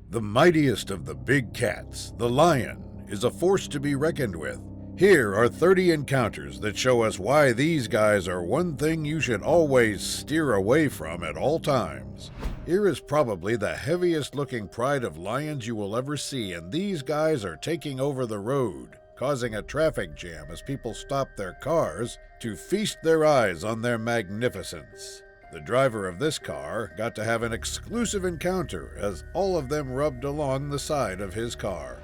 The mightiest of the big cats, the lion, is a force to be reckoned with. Here are 30 encounters that show us why these guys are one thing you should always steer away from at all times. Here is probably the heaviest looking pride of lions you will ever see, and these guys are taking over the road, causing a traffic jam as people stop their cars to feast their eyes on their magnificence. The driver of this car got to have an exclusive encounter as all of them rubbed along the side of his car.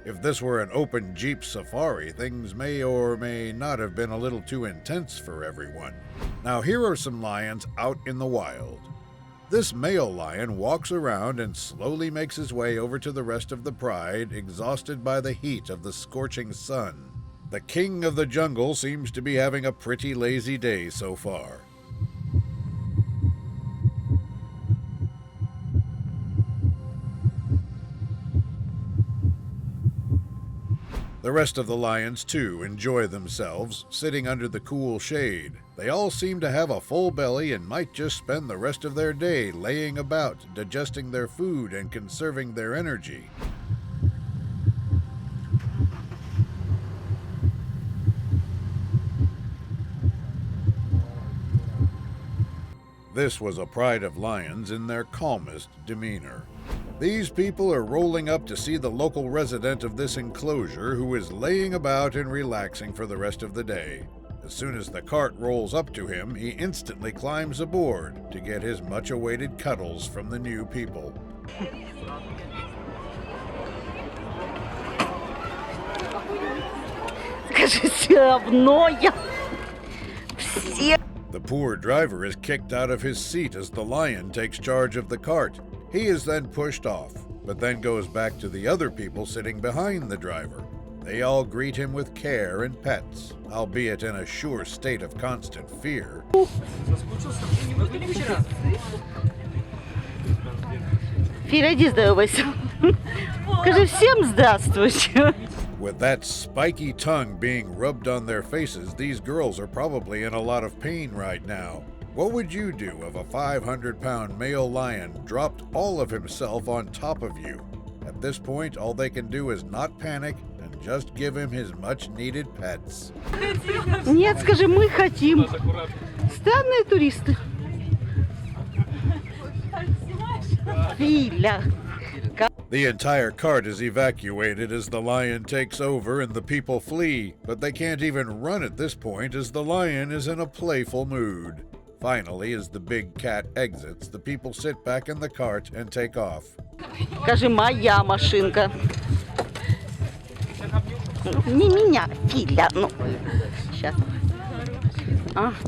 If this were an open Jeep safari, things may or may not have been a little too intense for everyone. Now here are some lions out in the wild. This male lion walks around and slowly makes his way over to the rest of the pride, exhausted by the heat of the scorching sun. The king of the jungle seems to be having a pretty lazy day so far. The rest of the lions, too, enjoy themselves, sitting under the cool shade. They all seem to have a full belly and might just spend the rest of their day laying about, digesting their food and conserving their energy. This was a pride of lions in their calmest demeanor. These people are rolling up to see the local resident of this enclosure who is laying about and relaxing for the rest of the day. As soon as the cart rolls up to him, he instantly climbs aboard to get his much-awaited cuddles from the new people. The poor driver is kicked out of his seat as the lion takes charge of the cart. He is then pushed off, but then goes back to the other people sitting behind the driver. They all greet him with care and pets, albeit in a sure state of constant fear. With that spiky tongue being rubbed on their faces, these girls are probably in a lot of pain right now. What would you do if a 500-pound male lion dropped all of himself on top of you? At this point, all they can do is not panic and just give him his much-needed pets. Нет, скажи, мы хотим. Странные туристы. Филя. The entire cart is evacuated as the lion takes over and the people flee, but they can't even run at this point as the lion is in a playful mood. Finally, as the big cat exits, the people sit back in the cart and take off. Скажи, моя машинка. Не меня, Филя. Ну, сейчас.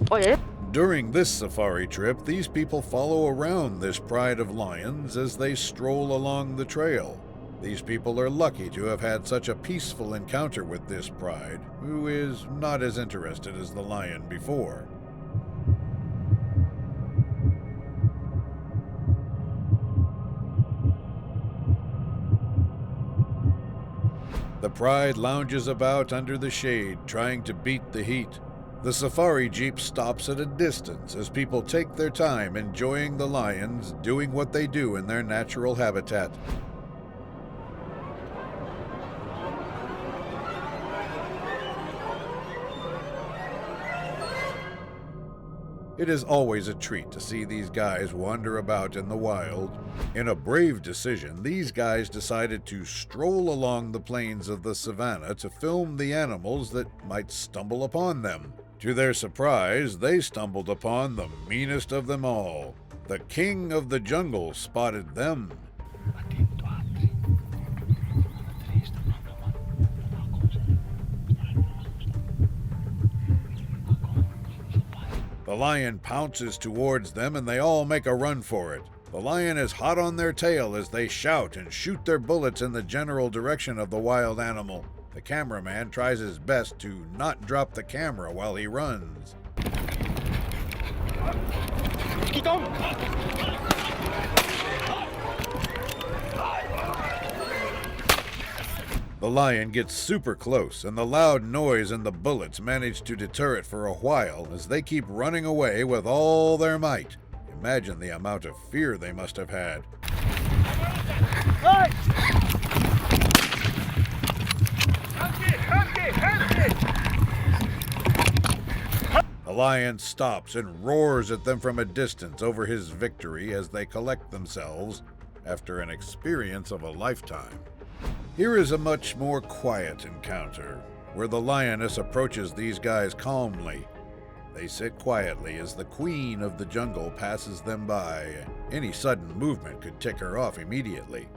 Ой. During this safari trip, these people follow around this pride of lions as they stroll along the trail. These people are lucky to have had such a peaceful encounter with this pride, who is not as interested as the lion before. The pride lounges about under the shade, trying to beat the heat. The safari jeep stops at a distance as people take their time enjoying the lions doing what they do in their natural habitat. It is always a treat to see these guys wander about in the wild. In a brave decision, these guys decided to stroll along the plains of the savannah to film the animals that might stumble upon them. To their surprise, they stumbled upon the meanest of them all. The king of the jungle spotted them. The lion pounces towards them and they all make a run for it. The lion is hot on their tail as they shout and shoot their bullets in the general direction of the wild animal. The cameraman tries his best to not drop the camera while he runs. The lion gets super close, and the loud noise and the bullets manage to deter it for a while as they keep running away with all their might. Imagine the amount of fear they must have had. The lion stops and roars at them from a distance over his victory as they collect themselves after an experience of a lifetime. Here is a much more quiet encounter, where the lioness approaches these guys calmly. They sit quietly as the queen of the jungle passes them by. Any sudden movement could tick her off immediately.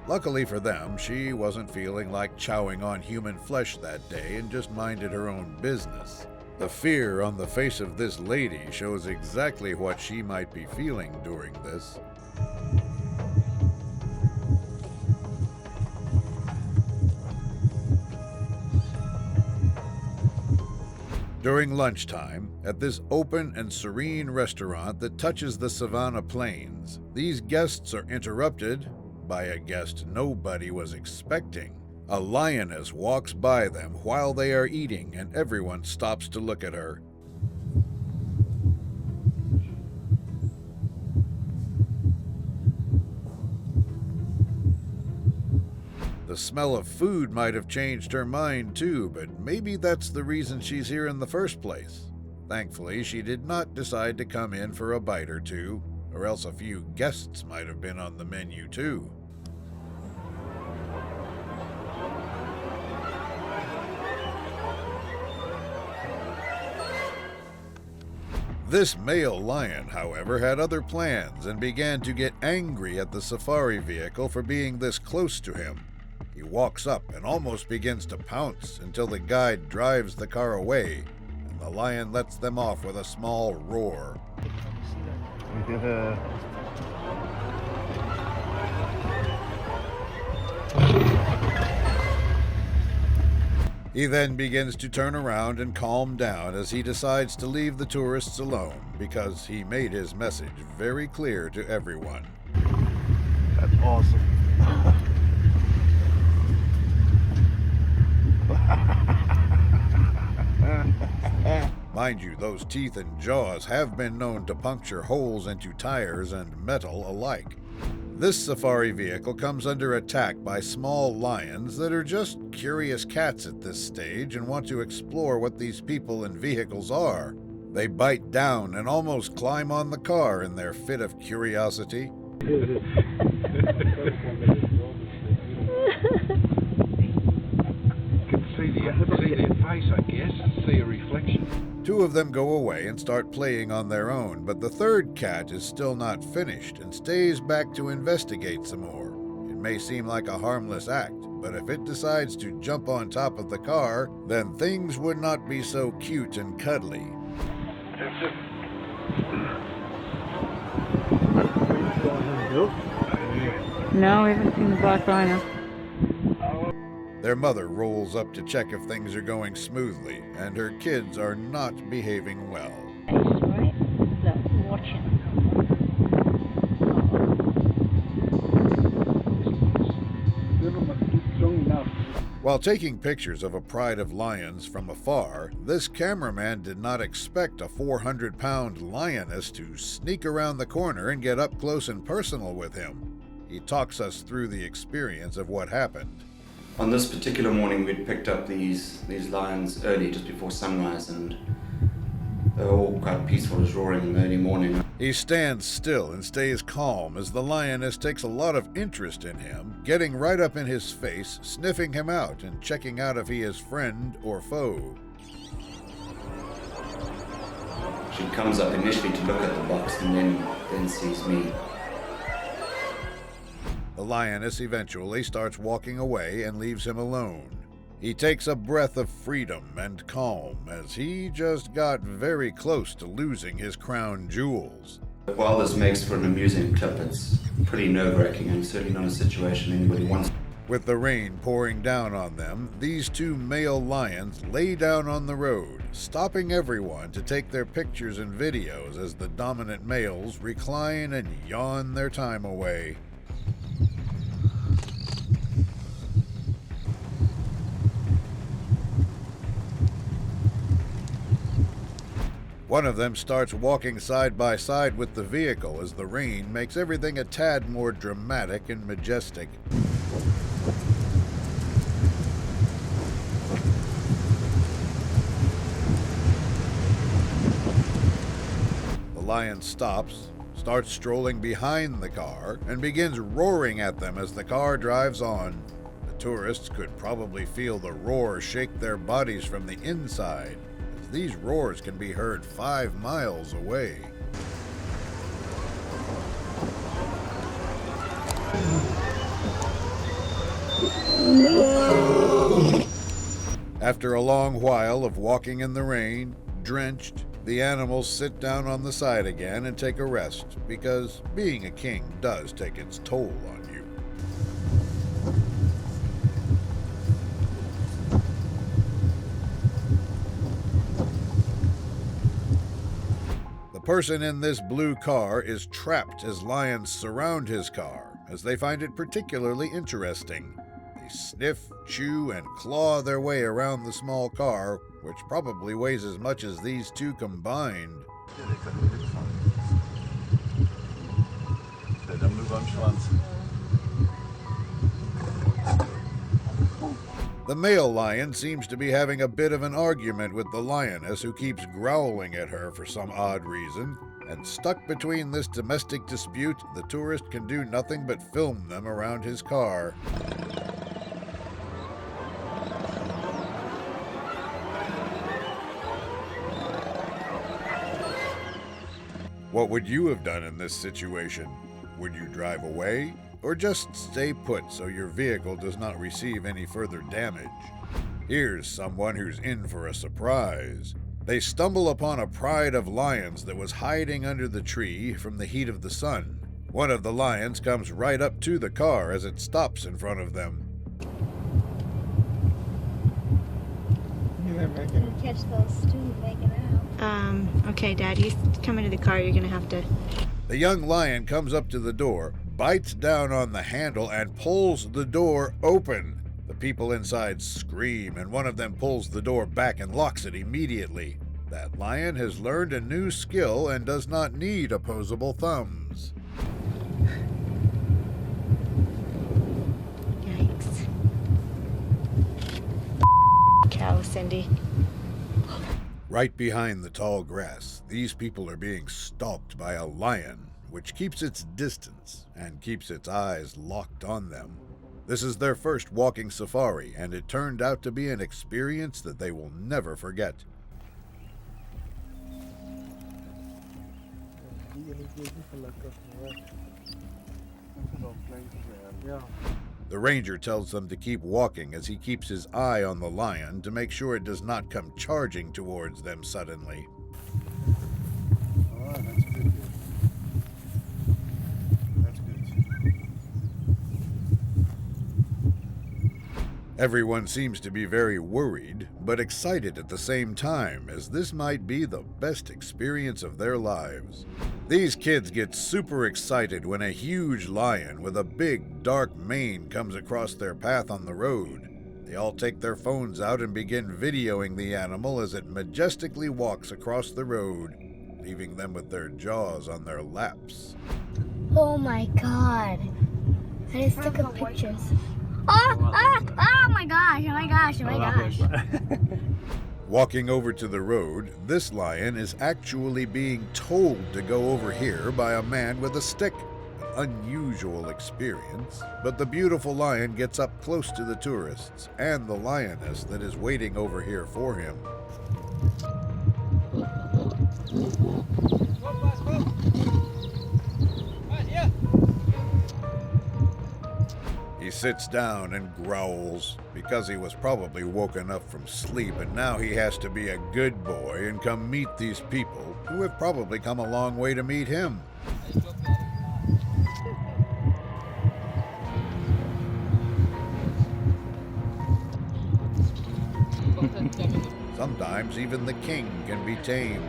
Luckily for them, she wasn't feeling like chowing on human flesh that day and just minded her own business. The fear on the face of this lady shows exactly what she might be feeling during this. During lunchtime, at this open and serene restaurant that touches the Savannah Plains, these guests are interrupted by a guest nobody was expecting. A lioness walks by them while they are eating, and everyone stops to look at her. The smell of food might have changed her mind too, but maybe that's the reason she's here in the first place. Thankfully, she did not decide to come in for a bite or two, or else a few guests might have been on the menu too. This male lion, however, had other plans and began to get angry at the safari vehicle for being this close to him. He walks up and almost begins to pounce until the guide drives the car away, and the lion lets them off with a small roar. He then begins to turn around and calm down as he decides to leave the tourists alone because he made his message very clear to everyone. That's awesome. Mind you, those teeth and jaws have been known to puncture holes into tires and metal alike. This safari vehicle comes under attack by small lions that are just curious cats at this stage and want to explore what these people and vehicles are. They bite down and almost climb on the car in their fit of curiosity. You can see their face, I guess, see a reflection. Two of them go away and start playing on their own, but the third cat is still not finished and stays back to investigate some more. It may seem like a harmless act, but if it decides to jump on top of the car, then things would not be so cute and cuddly. No, we haven't seen the black rhino. Their mother rolls up to check if things are going smoothly, and her kids are not behaving well. Right? Look, watch him. While taking pictures of a pride of lions from afar, this cameraman did not expect a 400-pound lioness to sneak around the corner and get up close and personal with him. He talks us through the experience of what happened. On this particular morning, we'd picked up these lions early, just before sunrise, and they were all quite peaceful, as roaring in the early morning. He stands still and stays calm as the lioness takes a lot of interest in him, getting right up in his face, sniffing him out, and checking out if he is friend or foe. She comes up initially to look at the box and then sees me. The lioness eventually starts walking away and leaves him alone. He takes a breath of freedom and calm as he just got very close to losing his crown jewels. While this makes for an amusing clip, it's pretty nerve-wracking and certainly not a situation anybody wants. With the rain pouring down on them, these two male lions lay down on the road stopping everyone to take their pictures and videos as the dominant males recline and yawn their time away. One of them starts walking side by side with the vehicle as the rain makes everything a tad more dramatic and majestic. The lion stops, starts strolling behind the car, and begins roaring at them as the car drives on. The tourists could probably feel the roar shake their bodies from the inside. These roars can be heard 5 miles away. After a long while of walking in the rain, drenched, the animals sit down on the side again and take a rest, because being a king does take its toll on you. The person in this blue car is trapped as lions surround his car, as they find it particularly interesting. They sniff, chew, and claw their way around the small car, which probably weighs as much as these two combined. The male lion seems to be having a bit of an argument with the lioness, who keeps growling at her for some odd reason, and stuck between this domestic dispute, the tourist can do nothing but film them around his car. What would you have done in this situation? Would you drive away? Or just stay put so your vehicle does not receive any further damage? Here's someone who's in for a surprise. They stumble upon a pride of lions that was hiding under the tree from the heat of the sun. One of the lions comes right up to the car as it stops in front of them. Catch those two making out. Okay, Dad, you come into the car, you're gonna have to... The young lion comes up to the door, bites down on the handle, and pulls the door open. The people inside scream, and one of them pulls the door back and locks it immediately. That lion has learned a new skill and does not need opposable thumbs. Yikes. Cow, Cindy. Right behind the tall grass, these people are being stalked by a lion, which keeps its distance and keeps its eyes locked on them. This is their first walking safari, and it turned out to be an experience that they will never forget. The ranger tells them to keep walking as he keeps his eye on the lion to make sure it does not come charging towards them suddenly. Oh, that's good. That's good. Everyone seems to be very worried, but excited at the same time, as this might be the best experience of their lives. These kids get super excited when a huge lion with a big, dark mane comes across their path on the road. They all take their phones out and begin videoing the animal as it majestically walks across the road, leaving them with their jaws on their laps. Oh my god. I just took a pictures. Oh my gosh, oh my gosh, oh my gosh. Walking over to the road, this lion is actually being told to go over here by a man with a stick. An unusual experience, but the beautiful lion gets up close to the tourists and the lioness that is waiting over here for him. He sits down and growls because he was probably woken up from sleep, and now he has to be a good boy and come meet these people who have probably come a long way to meet him. Sometimes sometimes even the king can be tamed,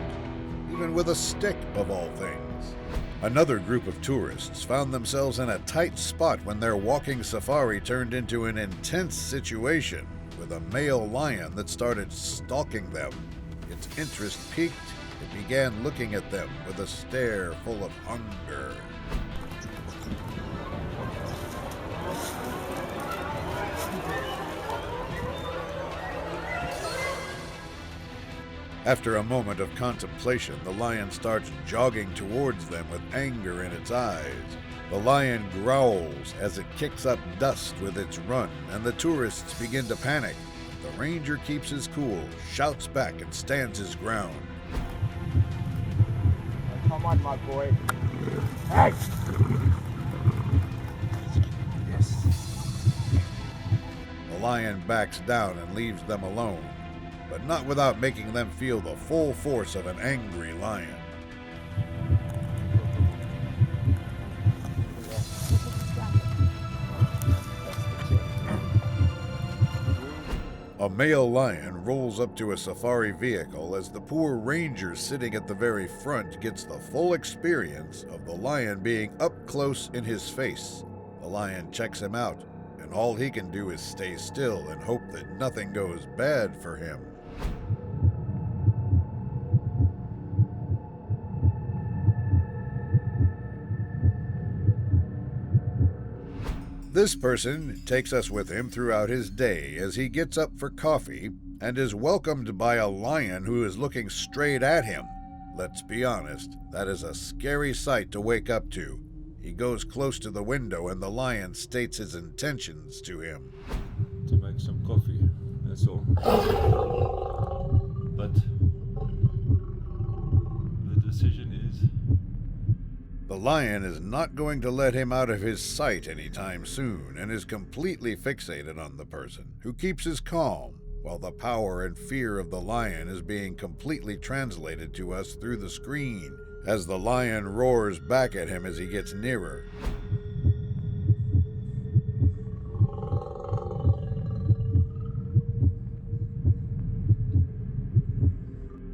even with a stick of all things. Another group of tourists found themselves in a tight spot when their walking safari turned into an intense situation with a male lion that started stalking them. Its interest piqued. It began looking at them with a stare full of hunger. After a moment of contemplation, the lion starts jogging towards them with anger in its eyes. The lion growls as it kicks up dust with its run, and the tourists begin to panic. The ranger keeps his cool, shouts back, and stands his ground. Come on, my boy. Hey! Yes. The lion backs down and leaves them alone, but not without making them feel the full force of an angry lion. A male lion rolls up to a safari vehicle as the poor ranger sitting at the very front gets the full experience of the lion being up close in his face. The lion checks him out, and all he can do is stay still and hope that nothing goes bad for him. This person takes us with him throughout his day as he gets up for coffee and is welcomed by a lion who is looking straight at him. Let's be honest, that is a scary sight to wake up to. He goes close to the window and the lion states his intentions to him. To make some coffee, that's all. But the decision is... The lion is not going to let him out of his sight anytime soon and is completely fixated on the person, who keeps his calm, while the power and fear of the lion is being completely translated to us through the screen, as the lion roars back at him as he gets nearer.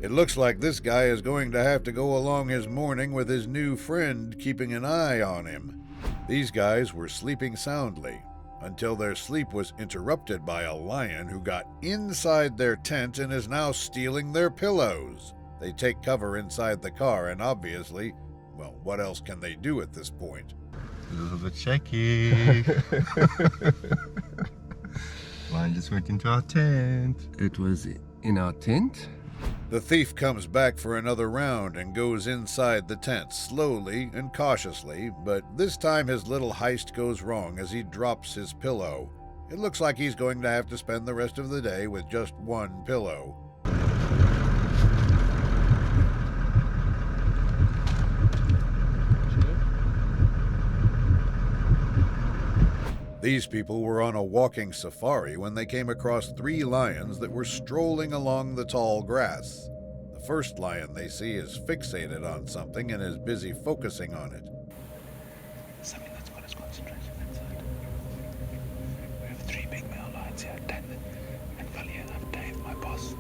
It looks like this guy is going to have to go along his morning with his new friend keeping an eye on him. These guys were sleeping soundly until their sleep was interrupted by a lion who got inside their tent and is now stealing their pillows. They take cover inside the car and obviously, well, what else can they do at this point? A little bit shaky. Lion just went into our tent. It was in our tent? The thief comes back for another round and goes inside the tent slowly and cautiously, but this time his little heist goes wrong as he drops his pillow. It looks like he's going to have to spend the rest of the day with just one pillow. These people were on a walking safari when they came across 3 lions that were strolling along the tall grass. The first lion they see is fixated on something and is busy focusing on it. Something that's got his concentration inside. We have 3 big male lions here, Dan, and funny enough, Dave, my boss.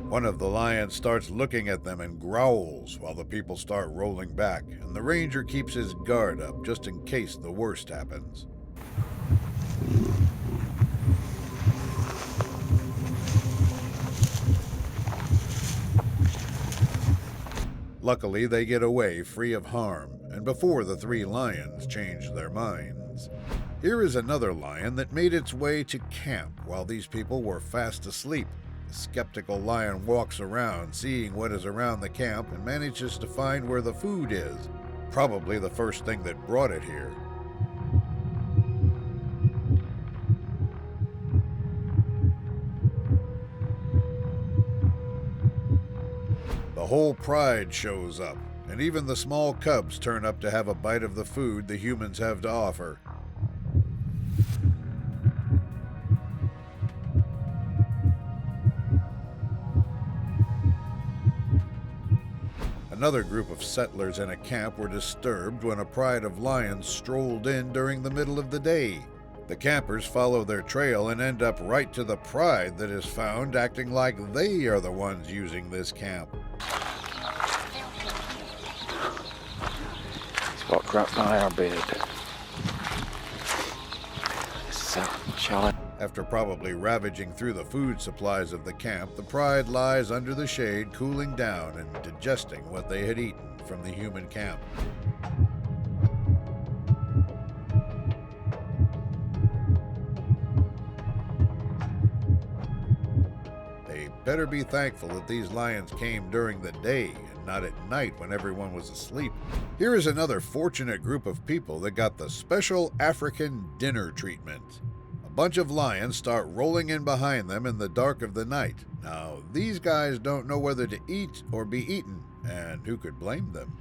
One of the lions starts looking at them and growls while the people start rolling back, and the ranger keeps his guard up just in case the worst happens. Luckily, they get away free of harm, and before the 3 lions change their minds. Here is another lion that made its way to camp while these people were fast asleep. The skeptical lion walks around, seeing what is around the camp, and manages to find where the food is, probably the first thing that brought it here. The whole pride shows up, and even the small cubs turn up to have a bite of the food the humans have to offer. Another group of settlers in a camp were disturbed when a pride of lions strolled in during the middle of the day. The campers follow their trail and end up right to the pride that is found, acting like they are the ones using this camp. It's got crap by our bed. So, shall I? After probably ravaging through the food supplies of the camp, the pride lies under the shade, cooling down and digesting what they had eaten from the human camp. They better be thankful that these lions came during the day and not at night when everyone was asleep. Here is another fortunate group of people that got the special African dinner treatment. A bunch of lions start rolling in behind them in the dark of the night. Now, these guys don't know whether to eat or be eaten, and who could blame them?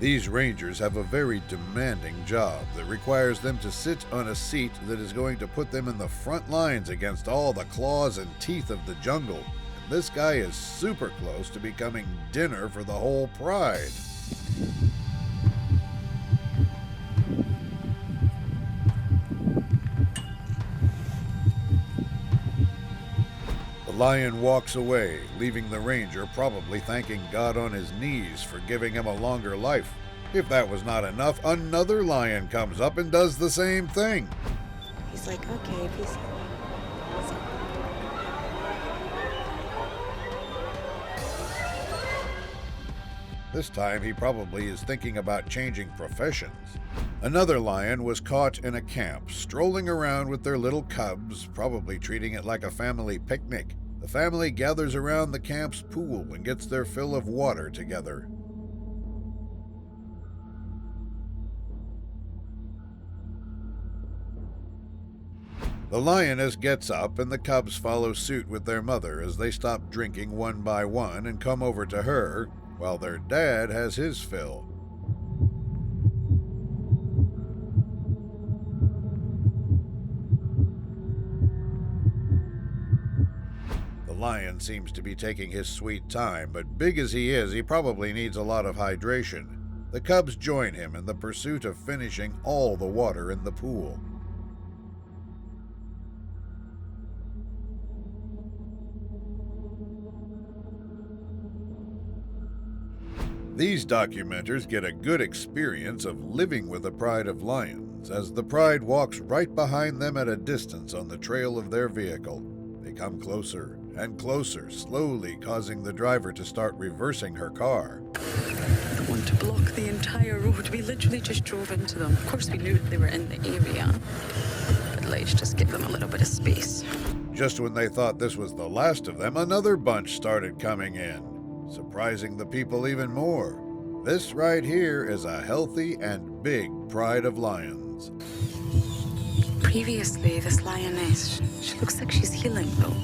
These rangers have a very demanding job that requires them to sit on a seat that is going to put them in the front lines against all the claws and teeth of the jungle. And this guy is super close to becoming dinner for the whole pride. The lion walks away, leaving the ranger probably thanking God on his knees for giving him a longer life. If that was not enough, another lion comes up and does the same thing. He's like, okay, peace. This time he probably is thinking about changing professions. Another lion was caught in a camp, strolling around with their little cubs, probably treating it like a family picnic. The family gathers around the camp's pool and gets their fill of water together. The lioness gets up and the cubs follow suit with their mother as they stop drinking one by one and come over to her, while their dad has his fill. The lion seems to be taking his sweet time, but big as he is, he probably needs a lot of hydration. The cubs join him in the pursuit of finishing all the water in the pool. These documenters get a good experience of living with a pride of lions as the pride walks right behind them at a distance on the trail of their vehicle. They come closer and closer, slowly causing the driver to start reversing her car. Want to block the entire road. We literally just drove into them. Of course, we knew they were in the area, but let's just give them a little bit of space. Just when they thought this was the last of them, another bunch started coming in, surprising the people even more. This right here is a healthy and big pride of lions. Previously, this lioness, she looks like she's healing, though.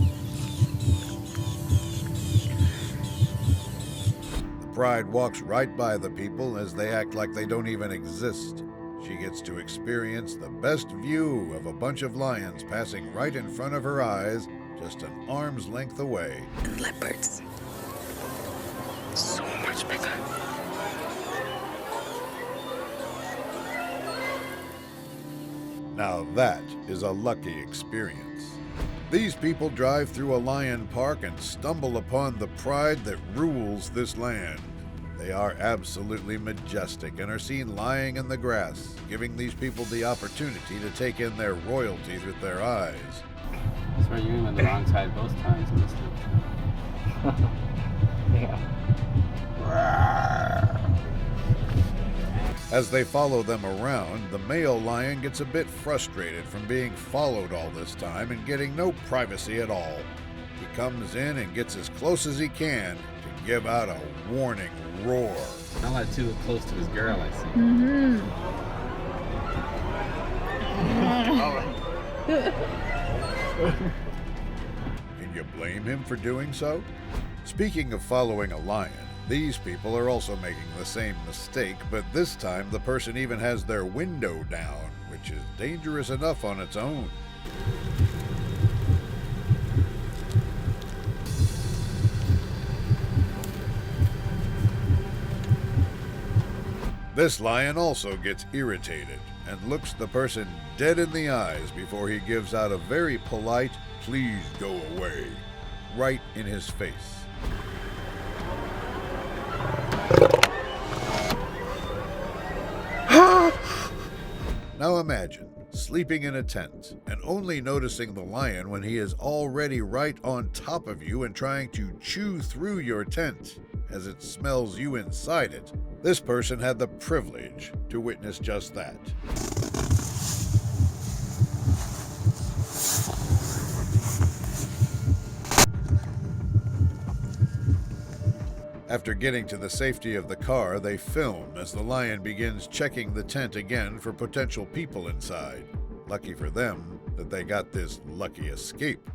The pride walks right by the people as they act like they don't even exist. She gets to experience the best view of a bunch of lions passing right in front of her eyes, just an arm's length away. And leopards. So much bigger. Now that is a lucky experience. These people drive through a lion park and stumble upon the pride that rules this land. They are absolutely majestic and are seen lying in the grass, giving these people the opportunity to take in their royalty with their eyes. That's where you were on the wrong side both times, mister. Yeah. As they follow them around, the male lion gets a bit frustrated from being followed all this time and getting no privacy at all. He comes in and gets as close as he can to give out a warning roar. Not like too close to his girl, I see. Can you blame him for doing so? Speaking of following a lion, these people are also making the same mistake, but this time the person even has their window down, which is dangerous enough on its own. This lion also gets irritated and looks the person dead in the eyes before he gives out a very polite, "Please go away," right in his face. Now imagine sleeping in a tent and only noticing the lion when he is already right on top of you and trying to chew through your tent as it smells you inside it. This person had the privilege to witness just that. After getting to the safety of the car, they film as the lion begins checking the tent again for potential people inside. Lucky for them that they got this lucky escape.